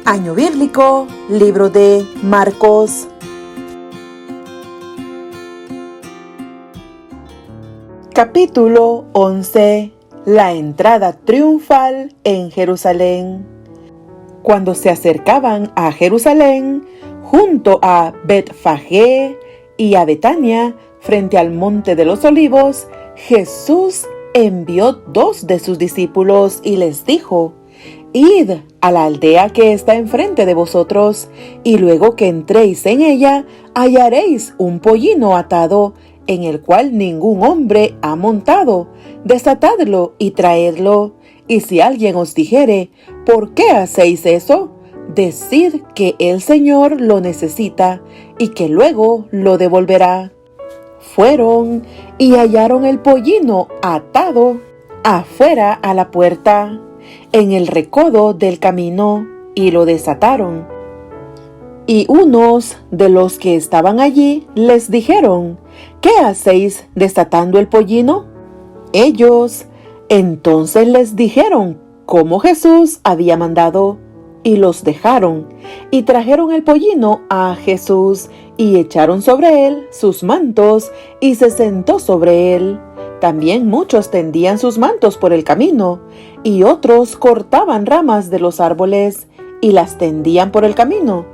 Año Bíblico, libro de Marcos. Capítulo 11. La entrada triunfal en Jerusalén. Cuando se acercaban a Jerusalén, junto a Betfagé y a Betania, frente al monte de los Olivos, Jesús envió 2 de sus discípulos y les dijo: Id a la aldea que está enfrente de vosotros, y luego que entréis en ella, hallaréis un pollino atado, en el cual ningún hombre ha montado. Desatadlo y traedlo. Y si alguien os dijere: ¿por qué hacéis eso?, decid que el Señor lo necesita, y que luego lo devolverá. Fueron y hallaron el pollino atado afuera a la puerta, en el recodo del camino, y lo desataron. Y unos de los que estaban allí les dijeron: ¿qué hacéis desatando el pollino? Ellos entonces les dijeron cómo Jesús había mandado, y los dejaron, y trajeron el pollino a Jesús, y echaron sobre él sus mantos, y se sentó sobre él. También muchos tendían sus mantos por el camino, y otros cortaban ramas de los árboles, y las tendían por el camino.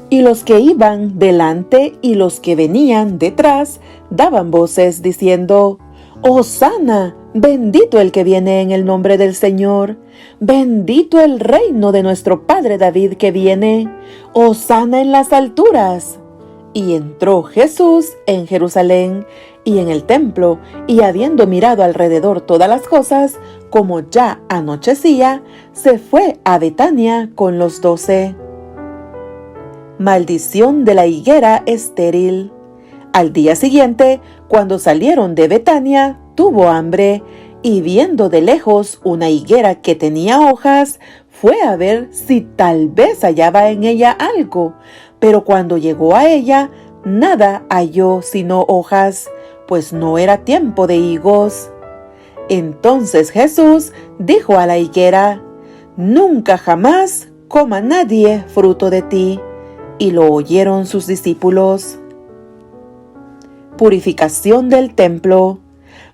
Y los que iban delante y los que venían detrás daban voces diciendo: Hosana, bendito el que viene en el nombre del Señor, bendito el reino de nuestro padre David que viene, Hosana en las alturas. Y entró Jesús en Jerusalén y en el templo, y habiendo mirado alrededor todas las cosas, como ya anochecía, se fue a Betania con los 12. Maldición de la higuera estéril. Al día siguiente, cuando salieron de Betania, tuvo hambre, y viendo de lejos una higuera que tenía hojas, fue a ver si tal vez hallaba en ella algo. Pero cuando llegó a ella, nada halló sino hojas, pues no era tiempo de higos. Entonces Jesús dijo a la higuera: Nunca jamás coma nadie fruto de ti. Y lo oyeron sus discípulos. Purificación del templo.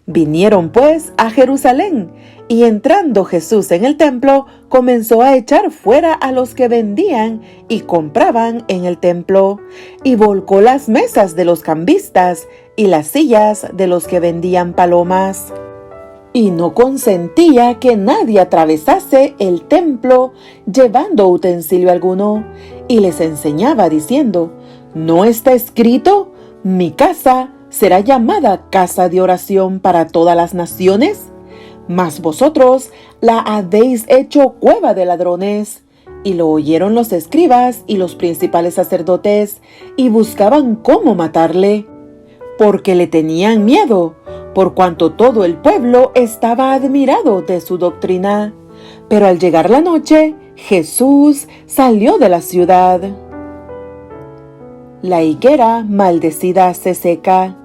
Vinieron pues a Jerusalén, y entrando Jesús en el templo, comenzó a echar fuera a los que vendían y compraban en el templo, y volcó las mesas de los cambistas y las sillas de los que vendían palomas. Y no consentía que nadie atravesase el templo llevando utensilio alguno, y les enseñaba diciendo: ¿no está escrito: mi casa será llamada casa de oración para todas las naciones? Mas vosotros la habéis hecho cueva de ladrones. Y lo oyeron los escribas y los principales sacerdotes, y buscaban cómo matarle, porque le tenían miedo, por cuanto todo el pueblo estaba admirado de su doctrina. Pero al llegar la noche, Jesús salió de la ciudad. La higuera maldecida se seca.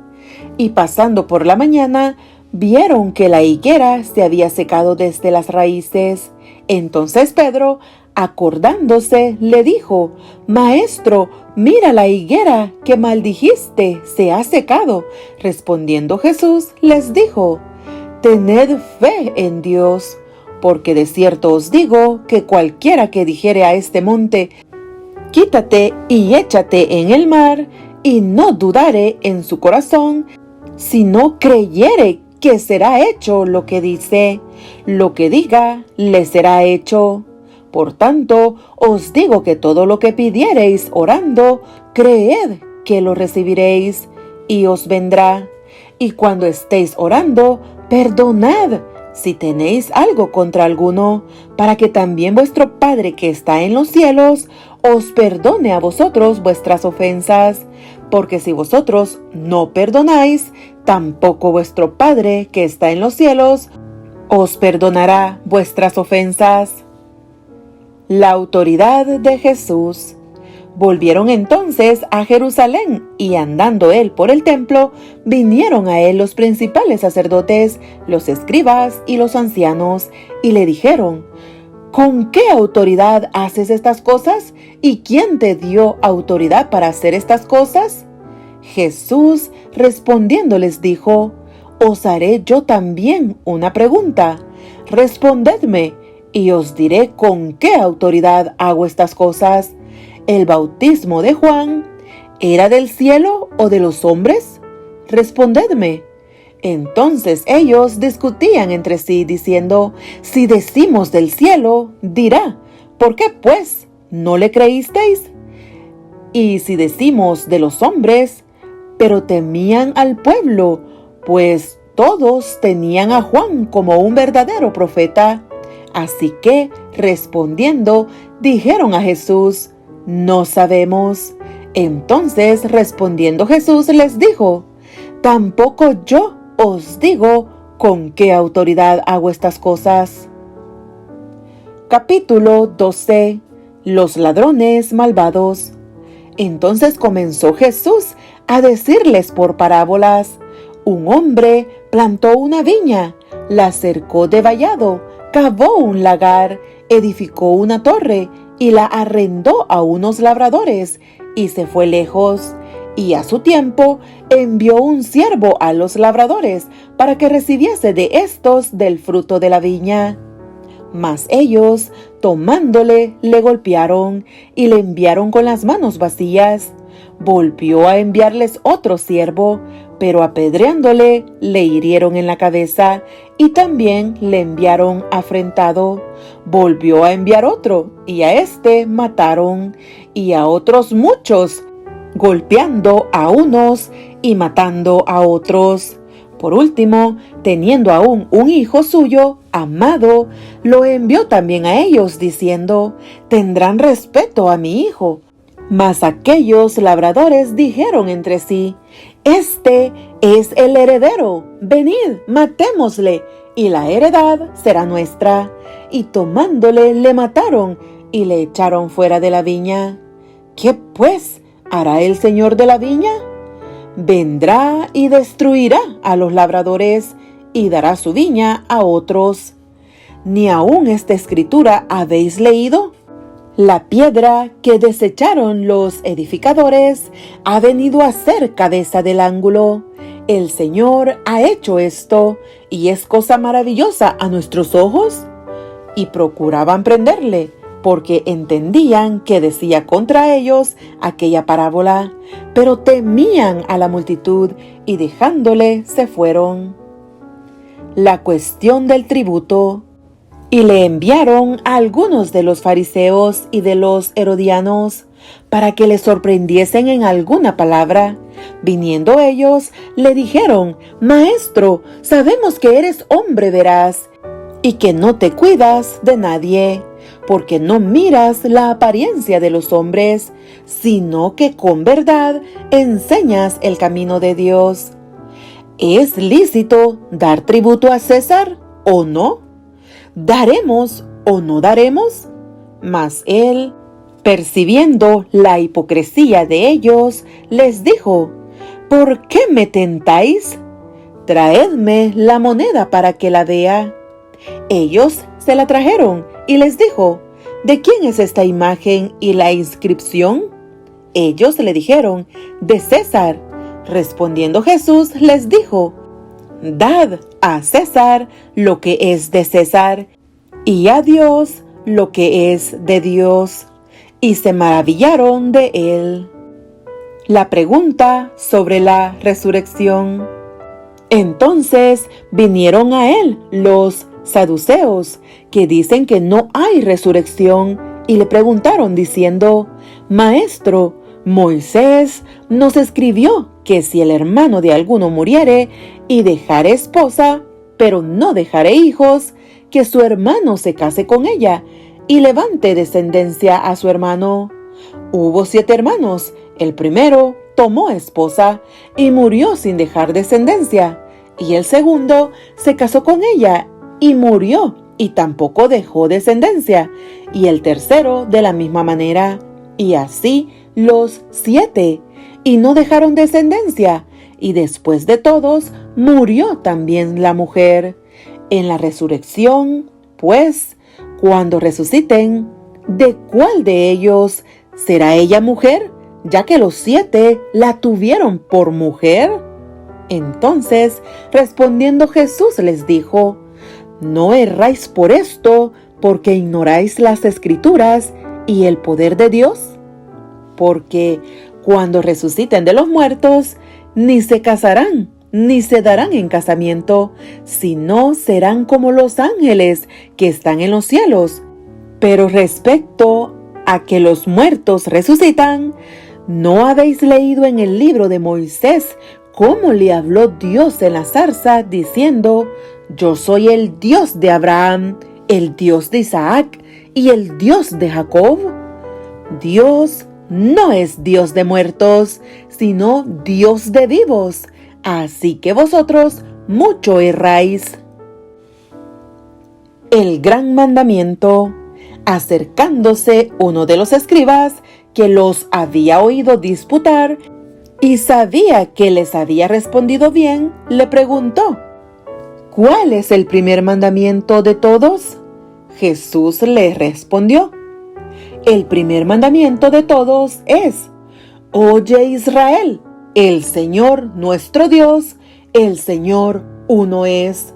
Y pasando por la mañana, vieron que la higuera se había secado desde las raíces. Entonces Pedro, acordándose, le dijo: Maestro, mira la higuera que maldijiste, se ha secado. Respondiendo Jesús, les dijo: Tened fe en Dios, porque de cierto os digo que cualquiera que dijere a este monte: Quítate y échate en el mar, y no dudare en su corazón, sino creyere que será hecho lo que dice, lo que diga le será hecho. Por tanto, os digo que todo lo que pidiereis orando, creed que lo recibiréis, y os vendrá. Y cuando estéis orando, perdonad si tenéis algo contra alguno, para que también vuestro Padre que está en los cielos os perdone a vosotros vuestras ofensas. Porque si vosotros no perdonáis, tampoco vuestro Padre que está en los cielos os perdonará vuestras ofensas. La autoridad de Jesús. Volvieron entonces a Jerusalén, y andando él por el templo, vinieron a él los principales sacerdotes, los escribas y los ancianos, y le dijeron: ¿con qué autoridad haces estas cosas? ¿Y quién te dio autoridad para hacer estas cosas? Jesús respondiendo les dijo: os haré yo también una pregunta. Respondedme, y os diré con qué autoridad hago estas cosas. ¿El bautismo de Juan era del cielo o de los hombres? Respondedme. Entonces ellos discutían entre sí, diciendo: si decimos del cielo, dirá: ¿por qué pues no le creísteis? Y si decimos de los hombres, pero temían al pueblo, pues todos tenían a Juan como un verdadero profeta. Así que, respondiendo, dijeron a Jesús: no sabemos. Entonces, respondiendo Jesús, les dijo: tampoco yo os digo con qué autoridad hago estas cosas. Capítulo 12. Los ladrones malvados. Entonces comenzó Jesús a decirles por parábolas: un hombre plantó una viña, la cercó de vallado, cavó un lagar, edificó una torre y la arrendó a unos labradores, y se fue lejos. Y a su tiempo envió un siervo a los labradores para que recibiese de éstos del fruto de la viña. Mas ellos, tomándole, le golpearon y le enviaron con las manos vacías. Volvió a enviarles otro siervo, pero apedreándole, le hirieron en la cabeza y también le enviaron afrentado. Volvió a enviar otro, y a éste mataron, y a otros muchos, golpeando a unos y matando a otros. Por último, teniendo aún un hijo suyo, amado, lo envió también a ellos, diciendo: tendrán respeto a mi hijo. Mas aquellos labradores dijeron entre sí: este es el heredero, venid, matémosle, y la heredad será nuestra. Y tomándole, le mataron y le echaron fuera de la viña. ¿Qué pues hará el señor de la viña? Vendrá y destruirá a los labradores y dará su viña a otros. ¿Ni aún esta escritura habéis leído? La piedra que desecharon los edificadores ha venido a ser cabeza del ángulo. El Señor ha hecho esto, y es cosa maravillosa a nuestros ojos. Y procuraban prenderle, porque entendían que decía contra ellos aquella parábola, pero temían a la multitud, y dejándole se fueron. La cuestión del tributo. Y le enviaron a algunos de los fariseos y de los herodianos, para que le sorprendiesen en alguna palabra. Viniendo ellos, le dijeron: Maestro, sabemos que eres hombre veraz, y que no te cuidas de nadie, porque no miras la apariencia de los hombres, sino que con verdad enseñas el camino de Dios. ¿Es lícito dar tributo a César o no? ¿Daremos o no daremos? Mas él, percibiendo la hipocresía de ellos, les dijo: ¿por qué me tentáis? Traedme la moneda para que la vea. Ellos se la trajeron y les dijo: ¿de quién es esta imagen y la inscripción? Ellos le dijeron: de César. Respondiendo Jesús les dijo: dad a César lo que es de César, y a Dios lo que es de Dios. Y se maravillaron de él. La pregunta sobre la resurrección. Entonces vinieron a él los saduceos, que dicen que no hay resurrección, y le preguntaron diciendo: Maestro, Moisés nos escribió que si el hermano de alguno muriere y dejare esposa, pero no dejare hijos, que su hermano se case con ella y levante descendencia a su hermano. Hubo 7 hermanos. El primero tomó esposa y murió sin dejar descendencia, y el segundo se casó con ella y murió y tampoco dejó descendencia, y el tercero de la misma manera, y así los 7, y no dejaron descendencia, y después de todos murió también la mujer. En la resurrección, pues, cuando resuciten, ¿de cuál de ellos será ella mujer, ya que los 7 la tuvieron por mujer? Entonces, respondiendo Jesús les dijo: No erráis por esto, porque ignoráis las Escrituras y el poder de Dios. Porque cuando resuciten de los muertos, ni se casarán, ni se darán en casamiento, sino serán como los ángeles que están en los cielos. Pero respecto a que los muertos resucitan, ¿no habéis leído en el libro de Moisés cómo le habló Dios en la zarza, diciendo: Yo soy el Dios de Abraham, el Dios de Isaac y el Dios de Jacob? Dios no es Dios de muertos, sino Dios de vivos. Así que vosotros mucho erráis. El gran mandamiento. Acercándose uno de los escribas, que los había oído disputar y sabía que les había respondido bien, le preguntó: ¿Cuál es el primer mandamiento de todos? Jesús le respondió: El primer mandamiento de todos es: Oye, Israel, el Señor nuestro Dios, el Señor uno es.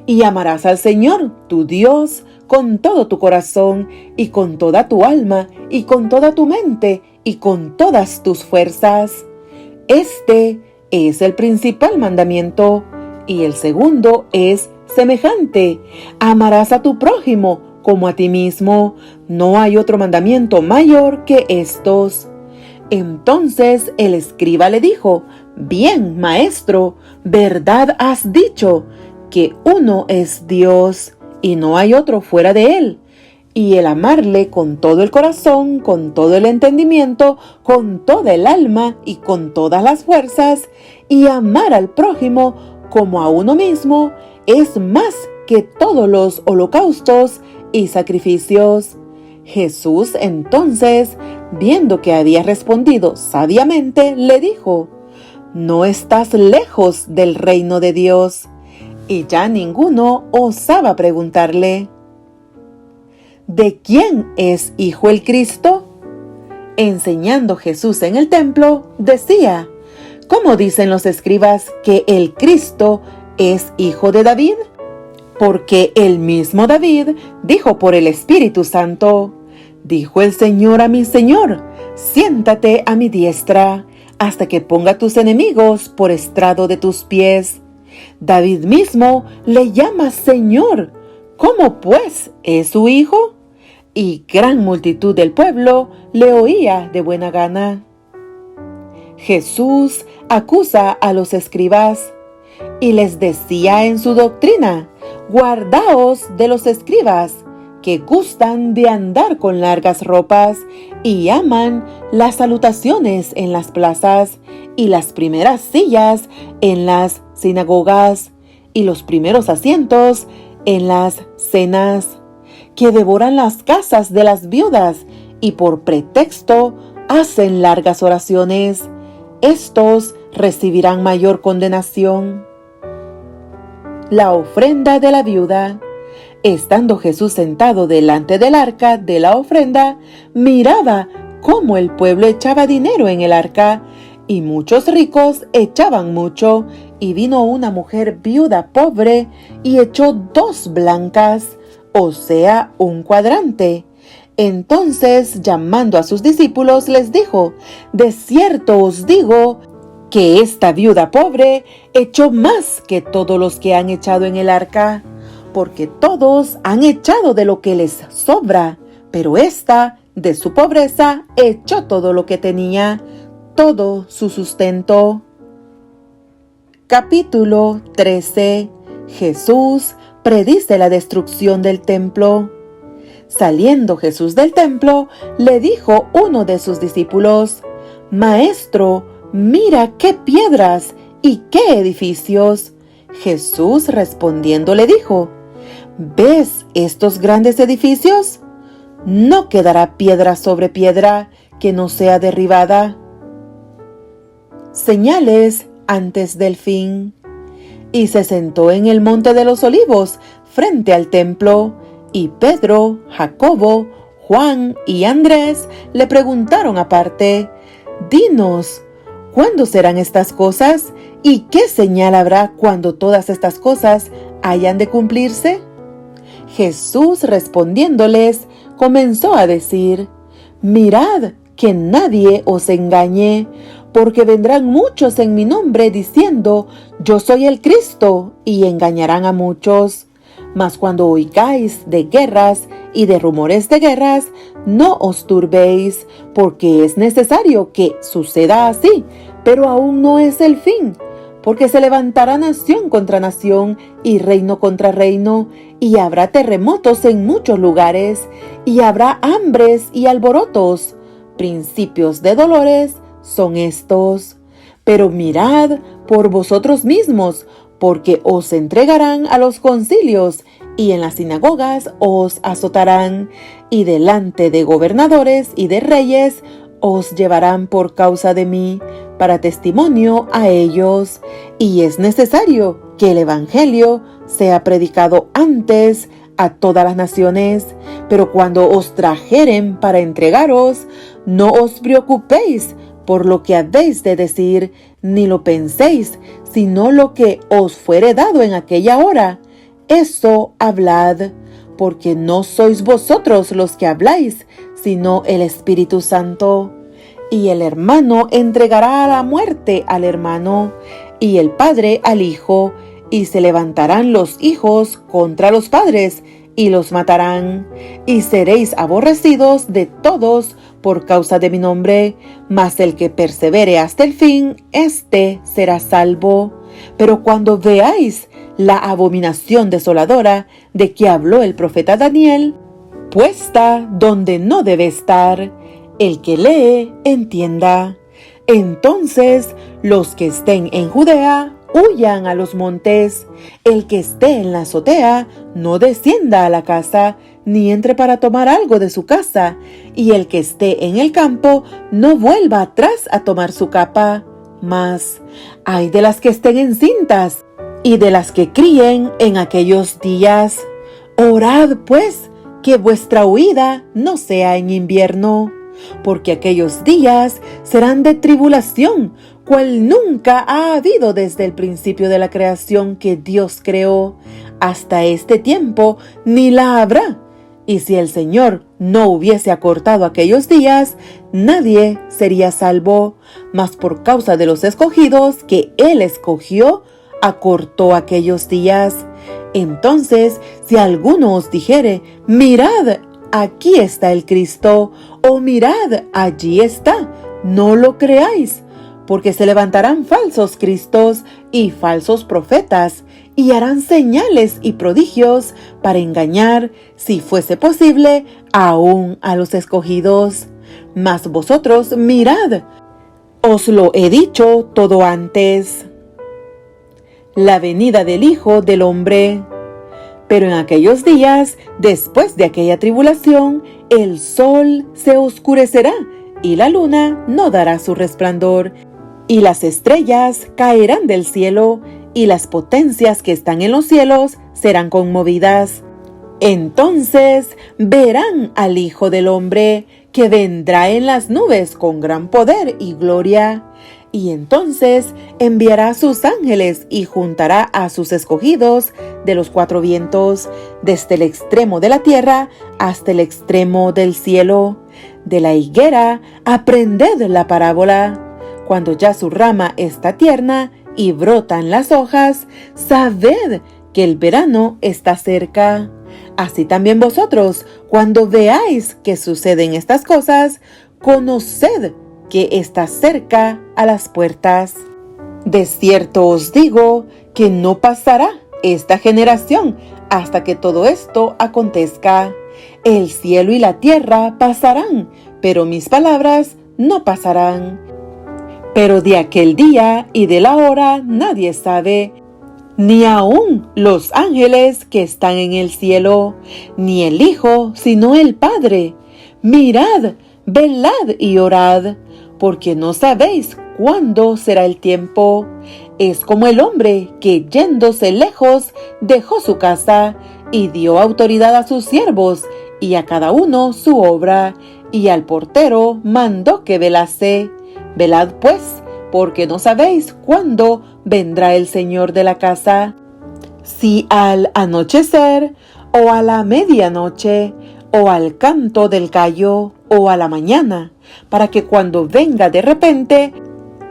Y amarás al Señor, tu Dios, con todo tu corazón, y con toda tu alma, y con toda tu mente, y con todas tus fuerzas. Este es el principal mandamiento, y el segundo es semejante: amarás a tu prójimo como a ti mismo. No hay otro mandamiento mayor que estos. Entonces el escriba le dijo: Bien, maestro, verdad has dicho, que uno es Dios, y no hay otro fuera de él. Y el amarle con todo el corazón, con todo el entendimiento, con toda el alma y con todas las fuerzas, y amar al prójimo como a uno mismo, es más que todos los holocaustos y sacrificios. Jesús entonces, viendo que había respondido sabiamente, le dijo: No estás lejos del reino de Dios. Y ya ninguno osaba preguntarle: ¿De quién es hijo el Cristo? Enseñando Jesús en el templo, decía: ¿Cómo dicen los escribas que el Cristo es hijo de David? Porque el mismo David dijo por el Espíritu Santo: Dijo el Señor a mi Señor: Siéntate a mi diestra, hasta que ponga tus enemigos por estrado de tus pies. David mismo le llama Señor. ¿Cómo pues es su hijo? Y gran multitud del pueblo le oía de buena gana. Jesús acusa a los escribas y les decía en su doctrina: Guardaos de los escribas, que gustan de andar con largas ropas y aman las salutaciones en las plazas y las primeras sillas en las sinagogas y los primeros asientos en las cenas, que devoran las casas de las viudas y por pretexto hacen largas oraciones. Estos recibirán mayor condenación. La ofrenda de la viuda. Estando Jesús sentado delante del arca de la ofrenda, miraba cómo el pueblo echaba dinero en el arca, y muchos ricos echaban mucho, y vino una mujer viuda pobre y echó 2 blancas, o sea, 1 cuadrante. Entonces, llamando a sus discípulos, les dijo: De cierto os digo que esta viuda pobre echó más que todos los que han echado en el arca, porque todos han echado de lo que les sobra, pero ésta, de su pobreza, echó todo lo que tenía, todo su sustento. Capítulo 13. Jesús predice la destrucción del templo. Saliendo Jesús del templo, le dijo uno de sus discípulos: Maestro, mira qué piedras y qué edificios. Jesús respondiendo le dijo: ¿Ves estos grandes edificios? No quedará piedra sobre piedra que no sea derribada. Señales antes del fin. Y se sentó en el monte de los olivos frente al templo, Y Pedro, Jacobo, Juan y Andrés le preguntaron aparte: «Dinos, ¿cuándo serán estas cosas? ¿Y qué señal habrá cuando todas estas cosas hayan de cumplirse?» Jesús respondiéndoles, comenzó a decir: «Mirad que nadie os engañe, porque vendrán muchos en mi nombre diciendo: Yo soy el Cristo, y engañarán a muchos. Mas cuando oigáis de guerras y de rumores de guerras, no os turbéis, porque es necesario que suceda así, pero aún no es el fin. Porque se levantará nación contra nación y reino contra reino, y habrá terremotos en muchos lugares, y habrá hambres y alborotos. Principios de dolores son estos. Pero mirad por vosotros mismos, porque os entregarán a los concilios, y en las sinagogas os azotarán, y delante de gobernadores y de reyes os llevarán por causa de mí, para testimonio a ellos. Y es necesario que el evangelio sea predicado antes a todas las naciones. Pero cuando os trajeren para entregaros, no os preocupéis por lo que habéis de decir, ni lo penséis, sino lo que os fuere dado en aquella hora. Eso hablad, porque no sois vosotros los que habláis, sino el Espíritu Santo. Y el hermano entregará a la muerte al hermano, y el padre al hijo, y se levantarán los hijos contra los padres, y los matarán. Y seréis aborrecidos de todos por causa de mi nombre, mas el que persevere hasta el fin, éste será salvo. Pero cuando veáis la abominación desoladora de que habló el profeta Daniel, puesta donde no debe estar, el que lee, entienda. Entonces los que estén en Judea, huyan a los montes. El que esté en la azotea, no descienda a la casa, ni entre para tomar algo de su casa. Y el que esté en el campo, no vuelva atrás a tomar su capa. Mas ay de las que estén encintas, y de las que críen en aquellos días. Orad, pues, que vuestra huida no sea en invierno, porque aquellos días serán de tribulación, cual nunca ha habido desde el principio de la creación que Dios creó, hasta este tiempo, ni la habrá. Y si el Señor no hubiese acortado aquellos días, nadie sería salvo, mas por causa de los escogidos que Él escogió, acortó aquellos días. Entonces, si alguno os dijere: mirad, aquí está el Cristo, o mirad, allí está, no lo creáis, porque se levantarán falsos cristos y falsos profetas, y harán señales y prodigios para engañar, si fuese posible, aún a los escogidos. Mas vosotros mirad, os lo he dicho todo antes. La venida del Hijo del Hombre. Pero en aquellos días, después de aquella tribulación, el sol se oscurecerá, y la luna no dará su resplandor, y las estrellas caerán del cielo, y las potencias que están en los cielos serán conmovidas. Entonces verán al Hijo del Hombre, que vendrá en las nubes con gran poder y gloria. Y entonces enviará a sus ángeles y juntará a sus escogidos de los cuatro vientos, desde el extremo de la tierra hasta el extremo del cielo. De la higuera aprended la parábola. Cuando ya su rama está tierna y brotan las hojas, sabed que el verano está cerca. Así también vosotros, cuando veáis que suceden estas cosas, conoced que está cerca a las puertas. De cierto os digo que no pasará esta generación hasta que todo esto acontezca. El cielo y la tierra pasarán, pero mis palabras no pasarán. Pero de aquel día y de la hora nadie sabe, ni aun los ángeles que están en el cielo, ni el Hijo, sino el Padre. Mirad, velad y orad, porque no sabéis cuándo será el tiempo. Es como el hombre que, yéndose lejos, dejó su casa y dio autoridad a sus siervos y a cada uno su obra, y al portero mandó que velase. Velad pues, porque no sabéis cuándo vendrá el Señor de la casa, si al anochecer, o a la medianoche, o al canto del gallo, o a la mañana, para que cuando venga de repente,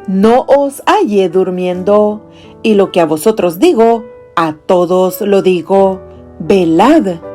no os halle durmiendo. Y lo que a vosotros digo, a todos lo digo: velad.